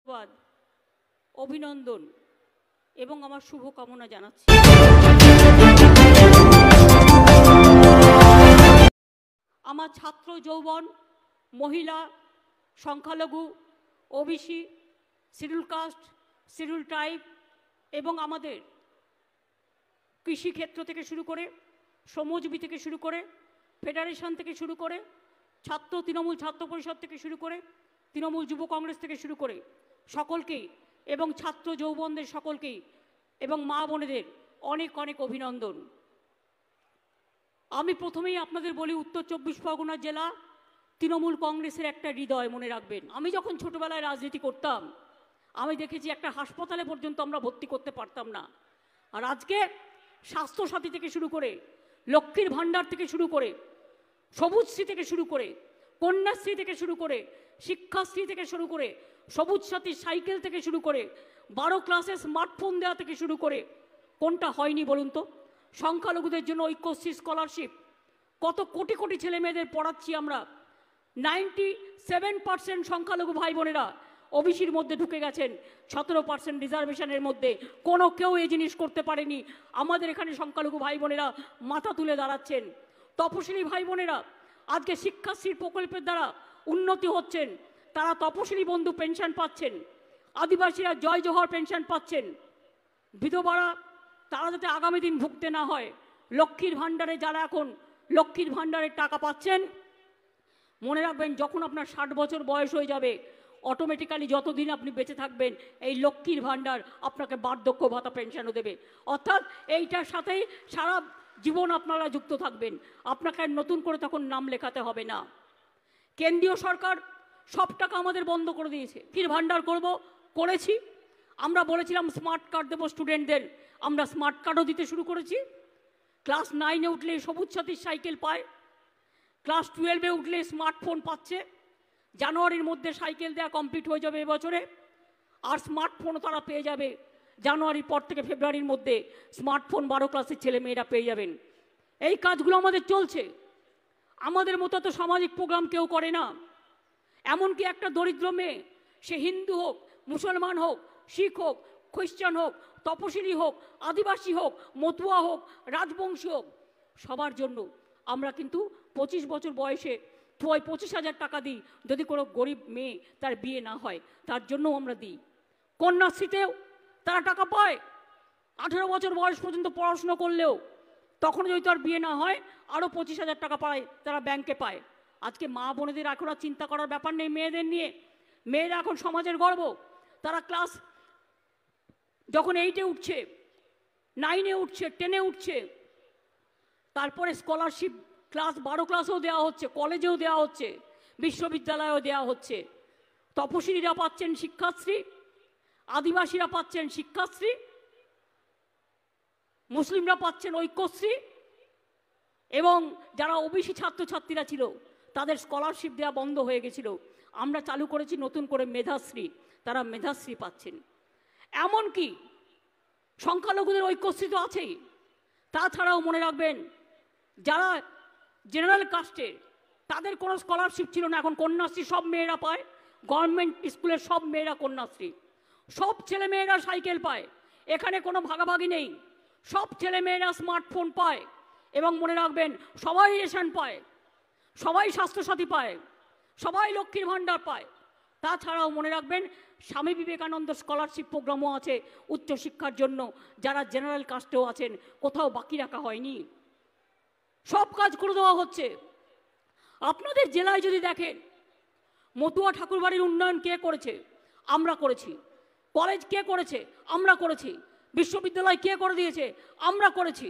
ধন্যবাদ, অভিনন্দন এবং আমার শুভকামনা জানাচ্ছি। আমার ছাত্র যৌবন, মহিলা, সংখ্যালঘু, OBC, schedule caste, schedule tribe এবং আমাদের কৃষিক্ষেত্র থেকে শুরু করে, শ্রমজীবী থেকে শুরু করে, ফেডারেশন থেকে শুরু করে, তৃণমূল ছাত্র পরিষদ থেকে শুরু করে, তৃণমূল যুব কংগ্রেস থেকে শুরু করে সকলকেই এবং ছাত্র যৌবনদের সকলকেই এবং মা বোনেদের অনেক অনেক অভিনন্দন। আমি প্রথমেই আপনাদের বলি, উত্তর 24 পরগনা জেলা তৃণমূল কংগ্রেসের একটা হৃদয়, মনে রাখবেন। আমি যখন ছোটবেলায় রাজনীতি করতাম আমি দেখেছি একটা হাসপাতালে পর্যন্ত আমরা ভর্তি করতে পারতাম না। আর আজকে স্বাস্থ্যসাথী থেকে শুরু করে, লক্ষ্মীর ভাণ্ডার থেকে শুরু করে, সবুজশ্রী থেকে শুরু করে, কন্যাশ্রী থেকে শুরু করে, শিক্ষাশ্রী থেকে শুরু করে, সবুজ সাথী সাইকেল থেকে শুরু করে, 12 ক্লাসে স্মার্টফোন দেওয়া থেকে শুরু করে, কোনটা হয়নি বলুন তো? সংখ্যালঘুদের জন্য ঐক্যশ্রী স্কলারশিপ, কত কোটি কোটি ছেলে মেয়েদের পড়াচ্ছি আমরা। 97% সংখ্যালঘু ভাই বোনেরা ওবিসির মধ্যে ঢুকে গেছেন, 17% রিজার্ভেশনের মধ্যে। কোনো কেউ এই জিনিস করতে পারেনি। আমাদের এখানে সংখ্যালঘু ভাই বোনেরা মাথা তুলে দাঁড়াচ্ছেন। তপশিলি ভাই বোনেরা আজকে শিক্ষাশ্রী প্রকল্পের দ্বারা উন্নতি হচ্ছেন, তারা তপশিলি বন্ধু পেনশন পাচ্ছেন, আদিবাসীরা জয় জোহর পেনশন পাচ্ছেন, বিধবারা তারা যাতে আগামী দিন ভুগতে না হয়। লক্ষ্মীর ভাণ্ডারে যারা এখন লক্ষ্মীর ভাণ্ডারের টাকা পাচ্ছেন, মনে রাখবেন যখন আপনার 60 বছর বয়স হয়ে যাবে অটোমেটিক্যালি যতদিন আপনি বেঁচে থাকবেন এই লক্ষ্মীর ভাণ্ডার আপনাকে বার্ধক্য ভাতা পেনশনও দেবে। অর্থাৎ এইটার সাথেই সারা জীবন আপনারা যুক্ত থাকবেন, আপনাকে নতুন করে তখন নাম লেখাতে হবে না। কেন্দ্রীয় সরকার সব টাকা আমাদের বন্ধ করে দিয়েছে। লক্ষ্মীর ভাণ্ডার করেছি, আমরা বলেছিলাম স্মার্ট কার্ড দেবো স্টুডেন্টদের, আমরা স্মার্ট কার্ডও দিতে শুরু করেছি। ক্লাস 9-এ উঠলে সবুজ সাথীর সাইকেল পায়, ক্লাস 12-এ উঠলে স্মার্টফোন পাচ্ছে। জানুয়ারির মধ্যে সাইকেল দেওয়া কমপ্লিট হয়ে যাবে এবছরে, আর স্মার্টফোনও তারা পেয়ে যাবে জানুয়ারির পর থেকে ফেব্রুয়ারির মধ্যে। স্মার্টফোন 12 ক্লাসের ছেলে মেয়েরা পেয়ে যাবেন। এই কাজগুলো আমাদের চলছে। আমাদের মতো তো সামাজিক প্রোগ্রাম কেউ করে না। এমনকি একটা দরিদ্র মেয়ে, সে হিন্দু হোক, মুসলমান হোক, শিখ হোক, খ্রিস্টান হোক, তপশিলি হোক, আদিবাসী হোক, মতুয়া হোক, রাজবংশী হোক, সবার জন্য আমরা কিন্তু 25 বছর বয়সে 25,000 টাকা দিই যদি কোনো গরিব মেয়ে তার বিয়ে না হয়, তার জন্যও আমরা দিই। কন্যাশ্রীতেও তারা টাকা পায়, 18 বছর বয়স পর্যন্ত পড়াশুনো করলেও তখন যদি তার বিয়ে না হয় আরও 25,000 টাকা পায়, তারা ব্যাংকে পায়। আজকে মা বোনেদের এখন আর চিন্তা করার ব্যাপার নেই মেয়েদের নিয়ে। মেয়েরা এখন সমাজের গর্ব। তারা ক্লাস যখন 8-এ উঠছে, 9-এ উঠছে, 10-এ উঠছে, তারপরে স্কলারশিপ ক্লাস 12 ক্লাসেও দেওয়া হচ্ছে, কলেজেও দেওয়া হচ্ছে, বিশ্ববিদ্যালয়েও দেওয়া হচ্ছে। তপশিলীরা পাচ্ছেন শিক্ষাশ্রী, আদিবাসীরা পাচ্ছেন শিক্ষাশ্রী, মুসলিমরা পাচ্ছেন ঐক্যশ্রী, এবং যারা ওবিসি ছাত্রছাত্রীরা ছিল তাদের স্কলারশিপ দেওয়া বন্ধ হয়ে গেছিল। আমরা চালু করেছি নতুন করে মেধাশ্রী, তারা মেধাশ্রী পাচ্ছেন। এমনকি সংখ্যালঘুদের ঐক্যশ্রী তো আছেই, তাছাড়াও মনে রাখবেন যারা জেনারেল কাস্টের তাদের কোনো স্কলারশিপ ছিল না, এখন কন্যাশ্রী সব মেয়েরা পায়। গভর্নমেন্ট স্কুলের সব মেয়েরা কন্যাশ্রী, সব ছেলে মেয়েরা সাইকেল পায়, এখানে কোনো ভাগাভাগি নেই। সব ছেলে মেয়েরা স্মার্টফোন পায়, এবং মনে রাখবেন সবাই রেশন পায়, সবাই স্বাস্থ্যসাথী পায়, সবাই লক্ষ্মীর ভাণ্ডার পায়। তাছাড়াও মনে রাখবেন স্বামী বিবেকানন্দ স্কলারশিপ প্রোগ্রামও আছে উচ্চশিক্ষার জন্য, যারা জেনারেল কাস্টেও আছেন, কোথাও বাকি রাখা হয়নি, সব কাজ করে দেওয়া হচ্ছে। আপনাদের জেলায় যদি দেখেন, মতুয়া ঠাকুরবাড়ির উন্নয়ন কে করেছে? আমরা করেছি। কলেজ কে করেছে? আমরা করেছি। বিশ্ববিদ্যালয় কে করে দিয়েছে? আমরা করেছি।